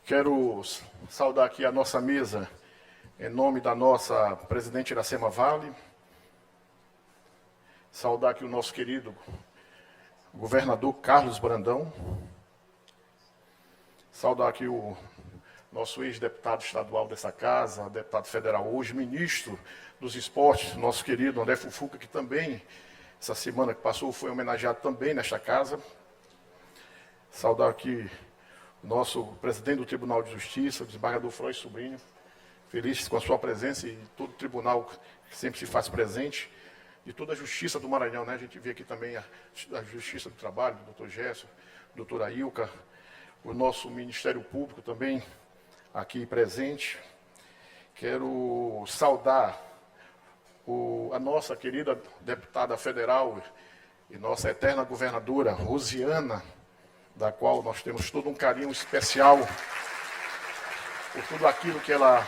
Quero saudar aqui a nossa mesa, em nome da nossa presidente Iracema Vale, saudar aqui o nosso querido governador Carlos Brandão, saudar aqui o nosso ex-deputado estadual dessa casa, deputado federal hoje, ministro dos esportes, nosso querido André Fufuca, que também, essa semana que passou, foi homenageado também nesta casa. Saudar aqui o nosso presidente do Tribunal de Justiça, o desembargador Frois Sobrinho, feliz com a sua presença e todo o tribunal que sempre se faz presente, de toda a Justiça do Maranhão, né? A gente vê aqui também a Justiça do Trabalho, do doutor Gerson, doutora Ilka, o nosso Ministério Público também aqui presente. Quero saudar a nossa querida deputada federal e nossa eterna governadora, Rosiana, da qual nós temos todo um carinho especial por tudo aquilo que ela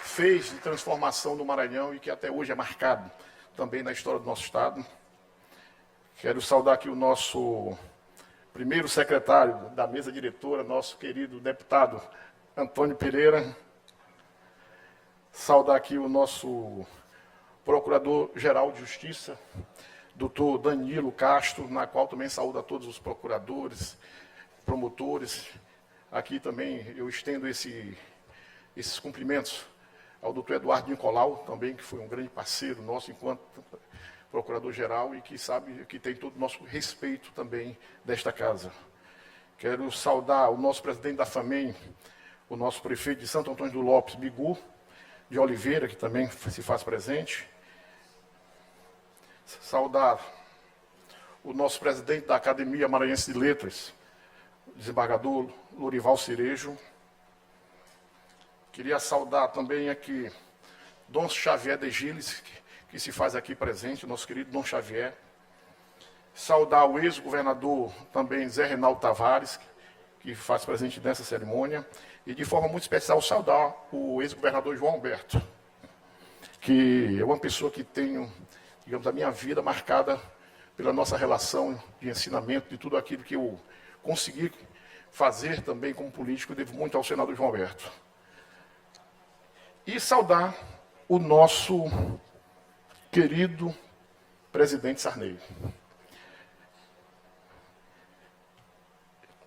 fez de transformação do Maranhão e que até hoje é marcado também na história do nosso Estado. Quero saudar aqui o nosso primeiro secretário da mesa diretora, nosso querido deputado Antônio Pereira. Saudar aqui o nosso procurador-geral de Justiça, doutor Danilo Castro, na qual também saúdo a todos os procuradores, promotores. Aqui também eu estendo esses cumprimentos ao doutor Eduardo Nicolau, também, que foi um grande parceiro nosso enquanto procurador-geral e que sabe que tem todo o nosso respeito também desta casa. Quero saudar o nosso presidente da FAMEM, o nosso prefeito de Santo Antônio do Lopes, Bigu de Oliveira, que também se faz presente. Saudar o nosso presidente da Academia Maranhense de Letras, o desembargador Lorival Cerejo. Queria saudar também aqui Dom Xavier de Giles, que se faz aqui presente, nosso querido Dom Xavier. Saudar o ex-governador também Zé Reinaldo Tavares, que faz presente nessa cerimônia. E de forma muito especial saudar o ex-governador João Alberto, que é uma pessoa que tenho, digamos, a minha vida marcada pela nossa relação de ensinamento, de tudo aquilo que eu consegui fazer também como político, eu devo muito ao senador João Alberto. E saudar o nosso querido presidente Sarney.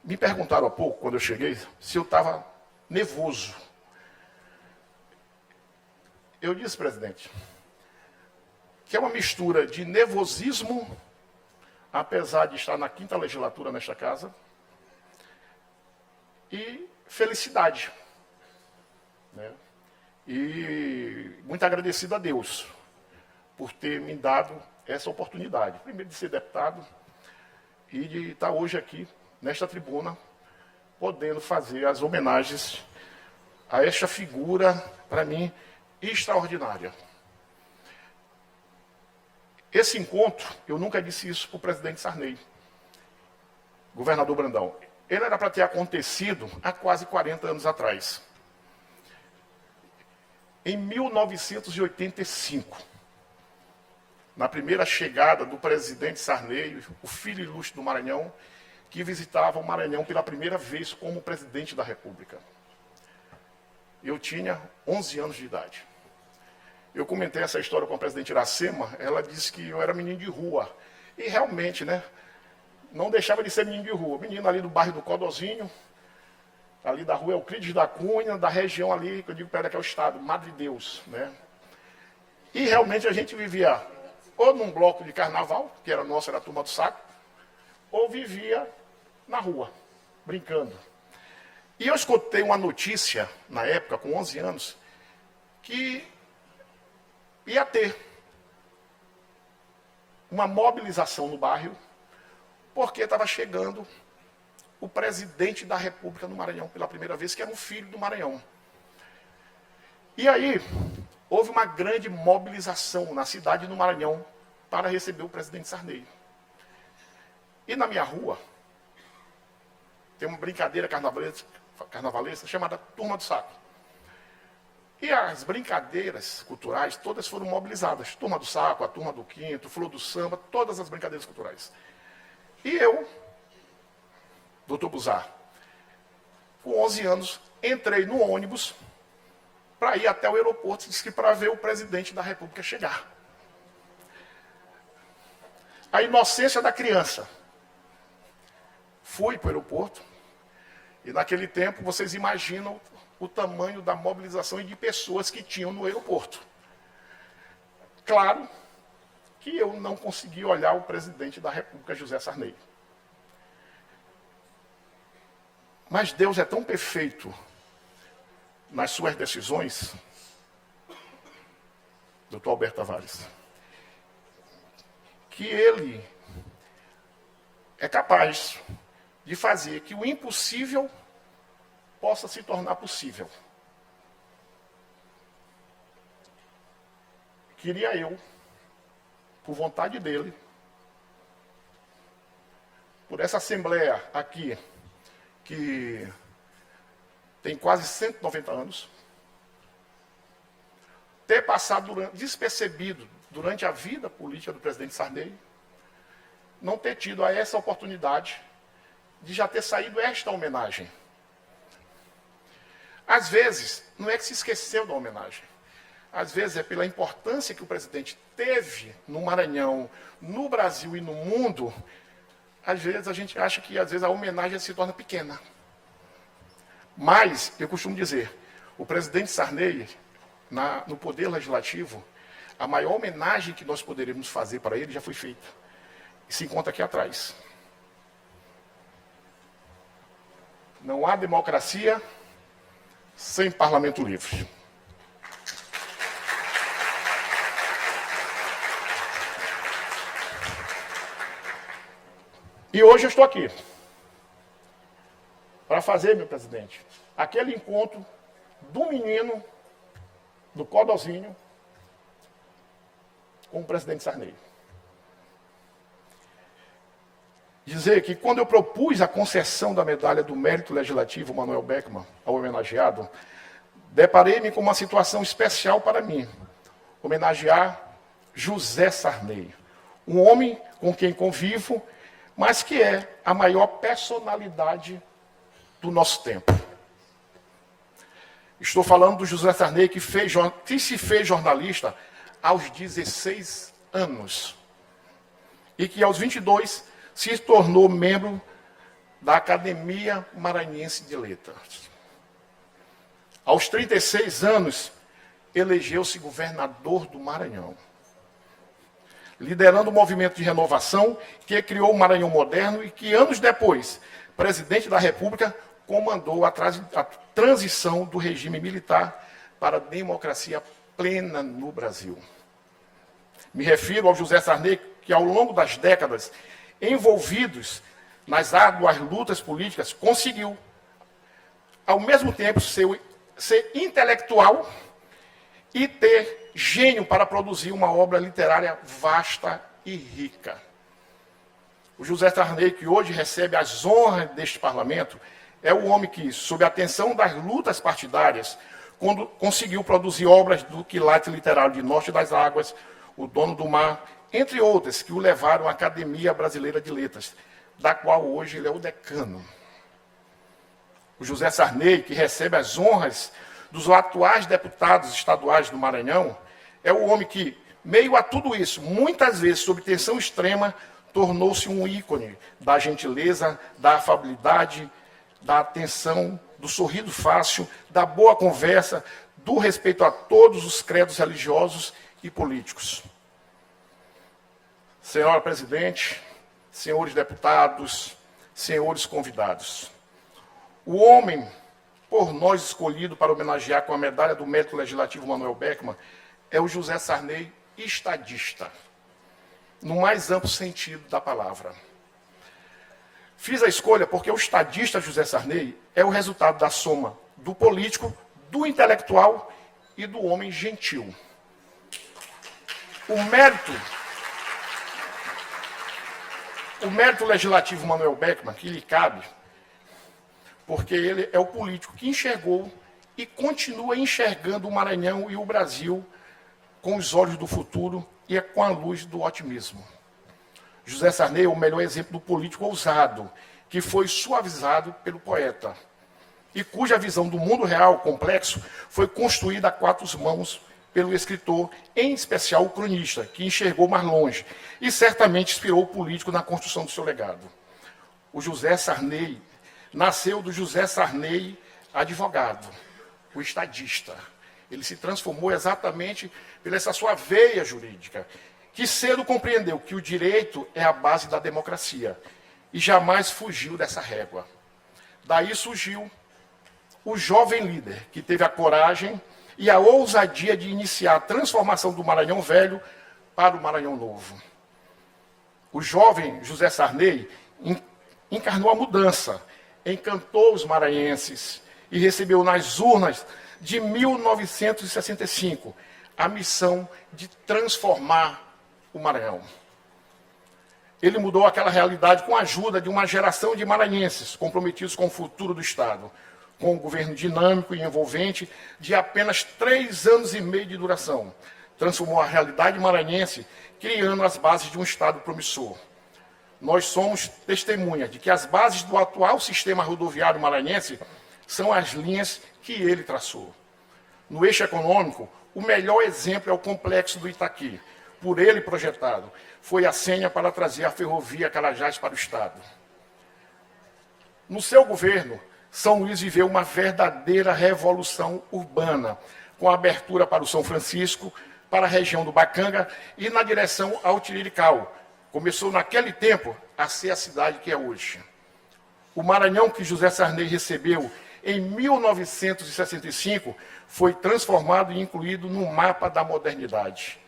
Me perguntaram há pouco, quando eu cheguei, se eu estava nervoso. Eu disse, presidente, que é uma mistura de nervosismo, apesar de estar na 5ª legislatura nesta casa, e felicidade, né? E muito agradecido a Deus por ter me dado essa oportunidade, primeiro de ser deputado e de estar hoje aqui, nesta tribuna, podendo fazer as homenagens a esta figura, para mim, extraordinária. Esse encontro, eu nunca disse isso para o presidente Sarney, governador Brandão, ele era para ter acontecido há quase 40 anos atrás. Em 1985, na primeira chegada do presidente Sarney, o filho ilustre do Maranhão, que visitava o Maranhão pela primeira vez como presidente da República. Eu tinha 11 anos de idade. Eu comentei essa história com a presidente Iracema, ela disse que eu era menino de rua. E realmente, né, não deixava de ser menino de rua. Menino ali do bairro do Codozinho, ali da rua Euclides da Cunha, da região ali, que eu digo para ela que é o estado, Madre Deus, né? E realmente a gente vivia ou num bloco de carnaval, que era nosso, era a Turma do Saco, ou vivia na rua, brincando. E eu escutei uma notícia, na época, com 11 anos, que ia ter uma mobilização no bairro, porque estava chegando o presidente da República no Maranhão, pela primeira vez, que era um filho do Maranhão. E aí, houve uma grande mobilização na cidade do Maranhão para receber o presidente Sarney. E na minha rua, tem uma brincadeira carnavalesca chamada Turma do Saco. E as brincadeiras culturais, todas foram mobilizadas. Turma do Saco, a Turma do Quinto, Flor do Samba, todas as brincadeiras culturais. E eu, doutor Buzar, com 11 anos, entrei no ônibus para ir até o aeroporto, disse que para ver o presidente da República chegar. A inocência da criança. Fui para o aeroporto, e naquele tempo vocês imaginam o tamanho da mobilização e de pessoas que tinham no aeroporto. Claro que eu não consegui olhar o presidente da República, José Sarney. Mas Deus é tão perfeito nas suas decisões, doutor Alberto Tavares, que ele é capaz de fazer que o impossível possa se tornar possível. Queria eu, por vontade dele, por essa Assembleia aqui, que tem quase 190 anos, ter passado despercebido durante a vida política do presidente Sarney, não ter tido a essa oportunidade de já ter saído esta homenagem. Às vezes, não é que se esqueceu da homenagem. Às vezes é pela importância que o presidente teve no Maranhão, no Brasil e no mundo. Às vezes a gente acha que às vezes a homenagem se torna pequena. Mas, eu costumo dizer, o presidente Sarney, no Poder Legislativo, a maior homenagem que nós poderíamos fazer para ele já foi feita. E se encontra aqui atrás. Não há democracia sem parlamento livre. E hoje eu estou aqui para fazer, meu presidente, aquele encontro do menino, do Codozinho, com o presidente Sarney. Dizer que quando eu propus a concessão da medalha do mérito legislativo Manuel Beckmann ao homenageado, deparei-me com uma situação especial para mim, homenagear José Sarney, um homem com quem convivo, mas que é a maior personalidade do nosso tempo. Estou falando do José Sarney, que se fez jornalista aos 16 anos e que aos 22 se tornou membro da Academia Maranhense de Letras. Aos 36 anos, elegeu-se governador do Maranhão, liderando o movimento de renovação que criou o Maranhão moderno e que, anos depois, presidente da República, comandou a transição do regime militar para a democracia plena no Brasil. Me refiro ao José Sarney, que ao longo das décadas, envolvidos nas árduas lutas políticas, conseguiu, ao mesmo tempo, ser intelectual e ter gênio para produzir uma obra literária vasta e rica. O José Sarney, que hoje recebe as honras deste parlamento, é o homem que, sob a tensão das lutas partidárias, conseguiu produzir obras do quilate literário de Norte das Águas, O Dono do Mar, entre outras, que o levaram à Academia Brasileira de Letras, da qual hoje ele é o decano. O José Sarney, que recebe as honras dos atuais deputados estaduais do Maranhão, é o homem que, meio a tudo isso, muitas vezes sob tensão extrema, tornou-se um ícone da gentileza, da afabilidade, da atenção, do sorriso fácil, da boa conversa, do respeito a todos os credos religiosos e políticos. Senhora presidente, senhores deputados, senhores convidados, o homem por nós escolhido para homenagear com a medalha do mérito legislativo Manuel Beckmann é o José Sarney estadista, no mais amplo sentido da palavra. Fiz a escolha porque o estadista José Sarney é o resultado da soma do político, do intelectual e do homem gentil. O mérito legislativo Manuel Beckmann, que lhe cabe, porque ele é o político que enxergou e continua enxergando o Maranhão e o Brasil com os olhos do futuro e com a luz do otimismo. José Sarney é o melhor exemplo do político ousado, que foi suavizado pelo poeta, e cuja visão do mundo real complexo foi construída a quatro mãos pelo escritor, em especial o cronista, que enxergou mais longe e certamente inspirou o político na construção do seu legado. O José Sarney nasceu do José Sarney, advogado, o estadista. Ele se transformou exatamente pela essa sua veia jurídica, que cedo compreendeu que o direito é a base da democracia e jamais fugiu dessa régua. Daí surgiu o jovem líder que teve a coragem e a ousadia de iniciar a transformação do Maranhão Velho para o Maranhão Novo. O jovem José Sarney encarnou a mudança, encantou os maranhenses e recebeu nas urnas de 1965 a missão de transformar o Maranhão. Ele mudou aquela realidade com a ajuda de uma geração de maranhenses comprometidos com o futuro do Estado, com um governo dinâmico e envolvente de apenas 3 anos e meio de duração. Transformou a realidade maranhense, criando as bases de um Estado promissor. Nós somos testemunha de que as bases do atual sistema rodoviário maranhense são as linhas que ele traçou. No eixo econômico, o melhor exemplo é o complexo do Itaqui, por ele projetado. Foi a senha para trazer a ferrovia Carajás para o Estado. No seu governo, São Luís viveu uma verdadeira revolução urbana, com a abertura para o São Francisco, para a região do Bacanga e na direção ao Tirirical. Começou naquele tempo a ser a cidade que é hoje. O Maranhão que José Sarney recebeu em 1965 foi transformado e incluído no mapa da modernidade.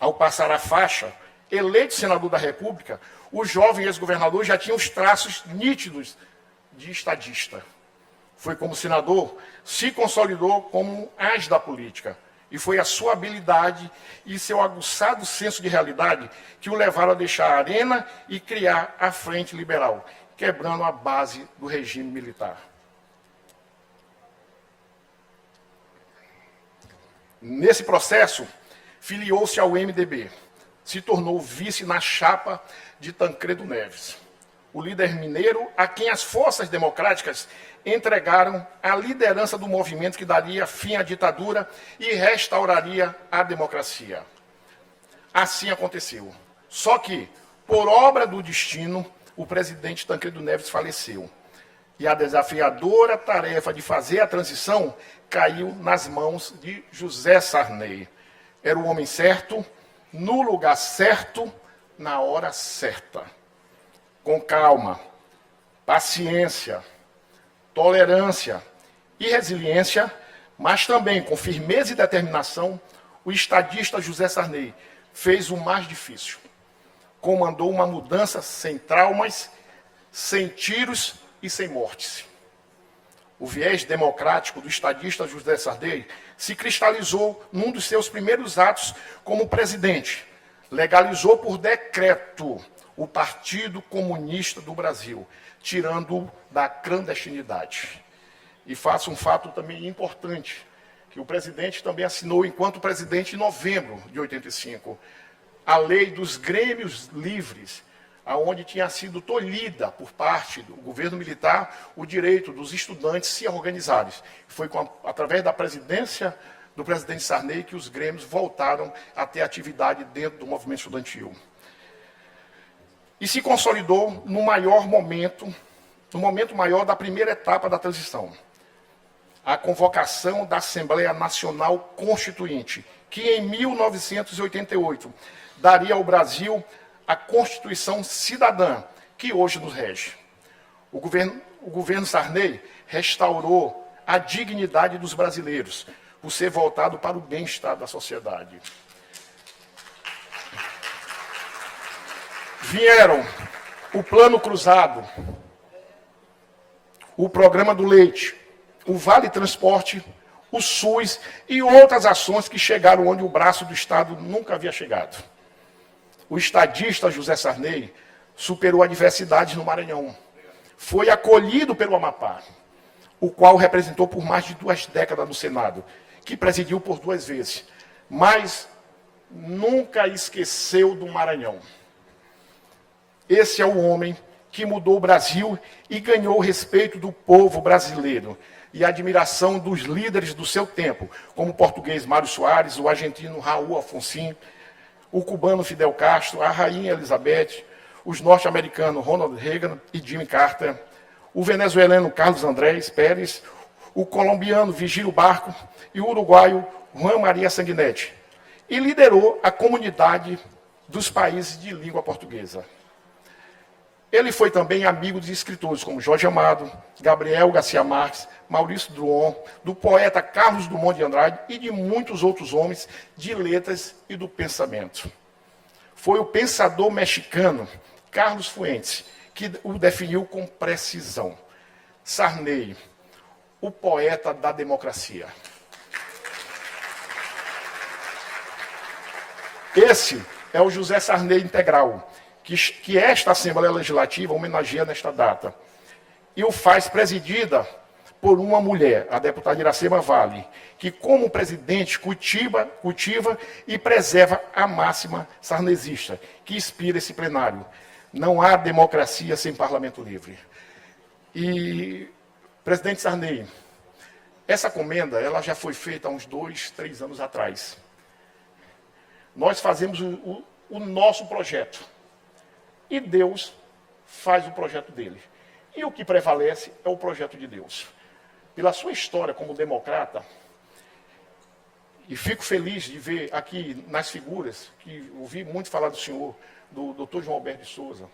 Ao passar a faixa, eleito senador da República, o jovem ex-governador já tinha os traços nítidos de estadista. Foi como senador, se consolidou como um as da política. E foi a sua habilidade e seu aguçado senso de realidade que o levaram a deixar a arena e criar a Frente Liberal, quebrando a base do regime militar. Nesse processo, filiou-se ao MDB, se tornou vice na chapa de Tancredo Neves, o líder mineiro a quem as forças democráticas entregaram a liderança do movimento que daria fim à ditadura e restauraria a democracia. Assim aconteceu. Só que, por obra do destino, o presidente Tancredo Neves faleceu. E a desafiadora tarefa de fazer a transição caiu nas mãos de José Sarney. Era o homem certo, no lugar certo, na hora certa. Com calma, paciência, tolerância e resiliência, mas também com firmeza e determinação, o estadista José Sarney fez o mais difícil. Comandou uma mudança sem traumas, sem tiros e sem mortes. O viés democrático do estadista José Sarney se cristalizou num dos seus primeiros atos como presidente. Legalizou por decreto o Partido Comunista do Brasil, tirando-o da clandestinidade. E faço um fato também importante, que o presidente também assinou, enquanto presidente, em novembro de 85, a lei dos grêmios livres, aonde tinha sido tolhida por parte do governo militar o direito dos estudantes se organizarem. Foi através da presidência do presidente Sarney que os grêmios voltaram a ter atividade dentro do movimento estudantil. E se consolidou no momento maior da primeira etapa da transição, a convocação da Assembleia Nacional Constituinte, que em 1988 daria ao Brasil a Constituição Cidadã, que hoje nos rege. O governo Sarney restaurou a dignidade dos brasileiros, por ser voltado para o bem-estar da sociedade. Vieram o Plano Cruzado, o Programa do Leite, o Vale Transporte, o SUS e outras ações que chegaram onde o braço do Estado nunca havia chegado. O estadista José Sarney superou adversidades no Maranhão. Foi acolhido pelo Amapá, o qual representou por mais de 2 décadas no Senado, que presidiu por 2 vezes, mas nunca esqueceu do Maranhão. Esse é o homem que mudou o Brasil e ganhou o respeito do povo brasileiro e a admiração dos líderes do seu tempo, como o português Mário Soares, o argentino Raul Alfonsín, o cubano Fidel Castro, a rainha Elizabeth, os norte-americanos Ronald Reagan e Jimmy Carter, o venezuelano Carlos Andrés Pérez, o colombiano Vigílio Barco e o uruguaio Juan Maria Sanguinetti, e liderou a comunidade dos países de língua portuguesa. Ele foi também amigo de escritores como Jorge Amado, Gabriel Garcia Marques, Maurício Druon, do poeta Carlos Drummond de Andrade e de muitos outros homens de letras e do pensamento. Foi o pensador mexicano Carlos Fuentes que o definiu com precisão. Sarney, o poeta da democracia. Esse é o José Sarney integral, que esta Assembleia Legislativa homenageia nesta data. E o faz presidida por uma mulher, a deputada Iracema Vale, que, como presidente, cultiva e preserva a máxima sarnezista, que inspira esse plenário. Não há democracia sem parlamento livre. E, presidente Sarney, essa comenda ela já foi feita há uns 2, 3 anos atrás. Nós fazemos o nosso projeto. E Deus faz o projeto dele. E o que prevalece é o projeto de Deus. Pela sua história como democrata, e fico feliz de ver aqui nas figuras, que ouvi muito falar do senhor, do doutor João Alberto de Souza,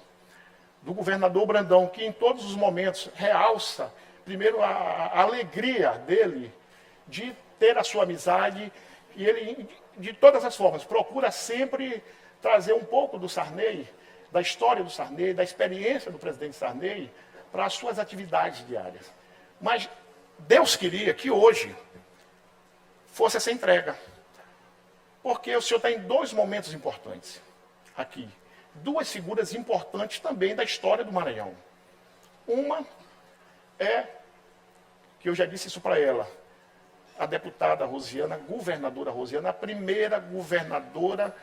do governador Brandão, que em todos os momentos realça, primeiro, a alegria dele de ter a sua amizade, e ele, de todas as formas, procura sempre trazer um pouco do Sarney, da história do Sarney, da experiência do presidente Sarney, para as suas atividades diárias. Mas Deus queria que hoje fosse essa entrega. Porque o senhor está em 2 momentos importantes aqui. 2 figuras importantes também da história do Maranhão. Uma é, que eu já disse isso para ela, a deputada Rosiana, governadora Rosiana, a primeira governadora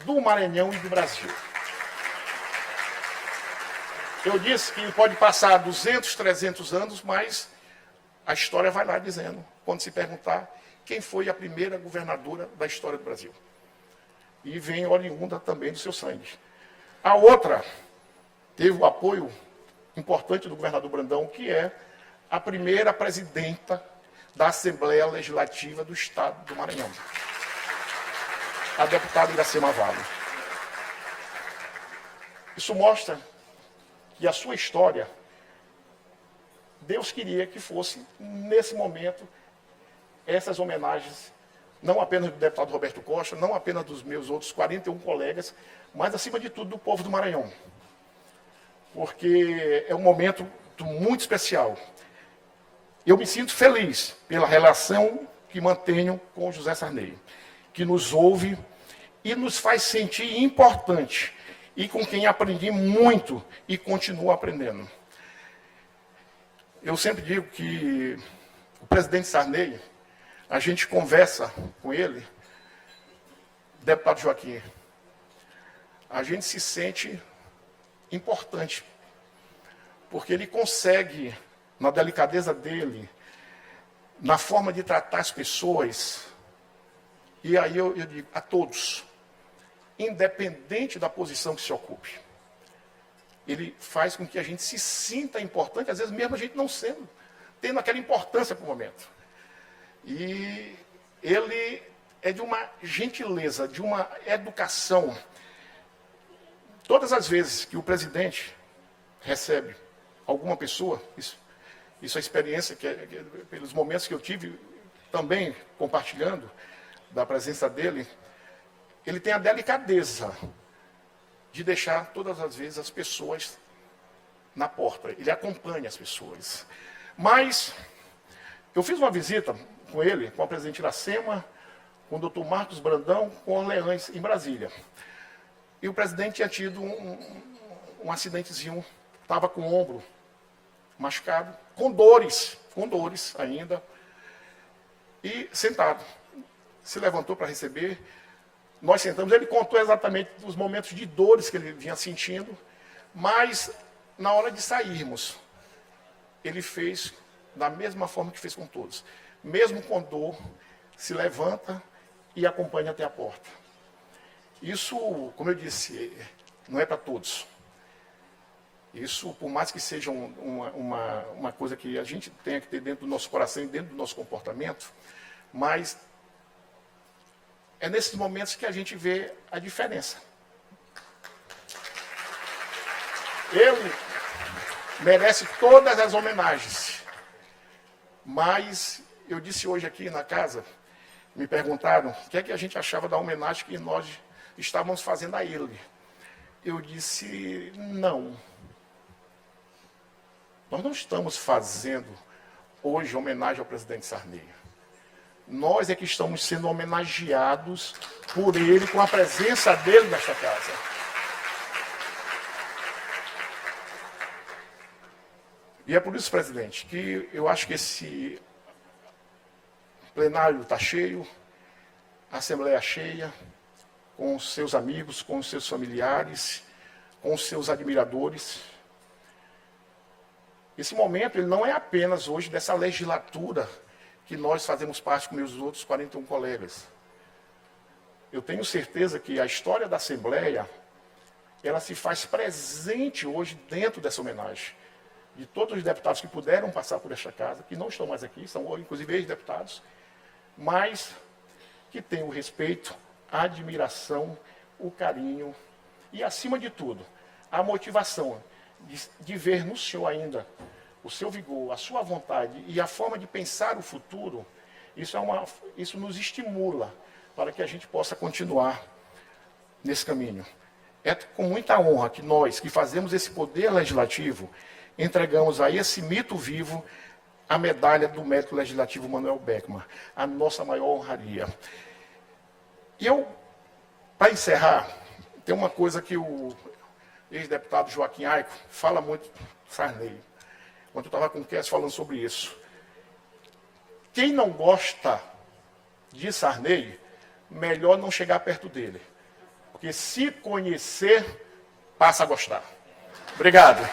do Maranhão e do Brasil. Eu disse que pode passar 200, 300 anos, mas a história vai lá dizendo, quando se perguntar quem foi a primeira governadora da história do Brasil. E vem oriunda também do seu sangue. A outra teve o apoio importante do governador Brandão, que é a primeira presidenta da Assembleia Legislativa do Estado do Maranhão, a deputada Iracema Vale. Isso mostra que a sua história, Deus queria que fosse, nesse momento, essas homenagens, não apenas do deputado Roberto Costa, não apenas dos meus outros 41 colegas, mas, acima de tudo, do povo do Maranhão. Porque é um momento muito especial. Eu me sinto feliz pela relação que mantenho com o José Sarney, que nos ouve e nos faz sentir importante, e com quem aprendi muito e continuo aprendendo. Eu sempre digo que o presidente Sarney, a gente conversa com ele, deputado Joaquim, a gente se sente importante, porque ele consegue, na delicadeza dele, na forma de tratar as pessoas, e aí eu digo a todos, independente da posição que se ocupe, ele faz com que a gente se sinta importante, às vezes mesmo a gente não sendo, tendo aquela importância para o momento. E ele é de uma gentileza, de uma educação. Todas as vezes que o presidente recebe alguma pessoa, isso é experiência, pelos momentos que eu tive também compartilhando da presença dele, ele tem a delicadeza de deixar todas as vezes as pessoas na porta. Ele acompanha as pessoas. Mas eu fiz uma visita com ele, com a presidente Iracema, com o doutor Marcos Brandão, com Orleans, em Brasília. E o presidente tinha tido um acidentezinho, estava com o ombro machucado, com dores ainda, e sentado. Se levantou para receber. Nós sentamos, ele contou exatamente os momentos de dores que ele vinha sentindo, mas na hora de sairmos, ele fez da mesma forma que fez com todos. Mesmo com dor, se levanta e acompanha até a porta. Isso, como eu disse, não é para todos. Isso, por mais que seja uma coisa que a gente tenha que ter dentro do nosso coração e dentro do nosso comportamento, mas é nesses momentos que a gente vê a diferença. Ele merece todas as homenagens, mas eu disse hoje aqui na casa, me perguntaram o que é que a gente achava da homenagem que nós estávamos fazendo a ele. Eu disse, não. Nós não estamos fazendo hoje homenagem ao presidente Sarney. Nós é que estamos sendo homenageados por ele, com a presença dele nesta casa. E é por isso, presidente, que eu acho que esse plenário está cheio, a Assembleia cheia, com os seus amigos, com os seus familiares, com os seus admiradores. Esse momento ele não é apenas hoje dessa legislatura que nós fazemos parte com meus outros 41 colegas. Eu tenho certeza que a história da Assembleia, ela se faz presente hoje dentro dessa homenagem. De todos os deputados que puderam passar por esta casa, que não estão mais aqui, são inclusive ex-deputados, mas que têm o respeito, a admiração, o carinho e, acima de tudo, a motivação de ver no senhor ainda o seu vigor, a sua vontade e a forma de pensar o futuro. Isso nos estimula para que a gente possa continuar nesse caminho. É com muita honra que nós, que fazemos esse poder legislativo, entregamos a esse mito vivo a medalha do mérito legislativo Manuel Beckmann, a nossa maior honraria. E eu, para encerrar, tem uma coisa que o ex-deputado Joaquim Aico fala muito, Sarney, quando eu estava com o Kess falando sobre isso. Quem não gosta de Sarney, melhor não chegar perto dele, porque se conhecer, passa a gostar. Obrigado.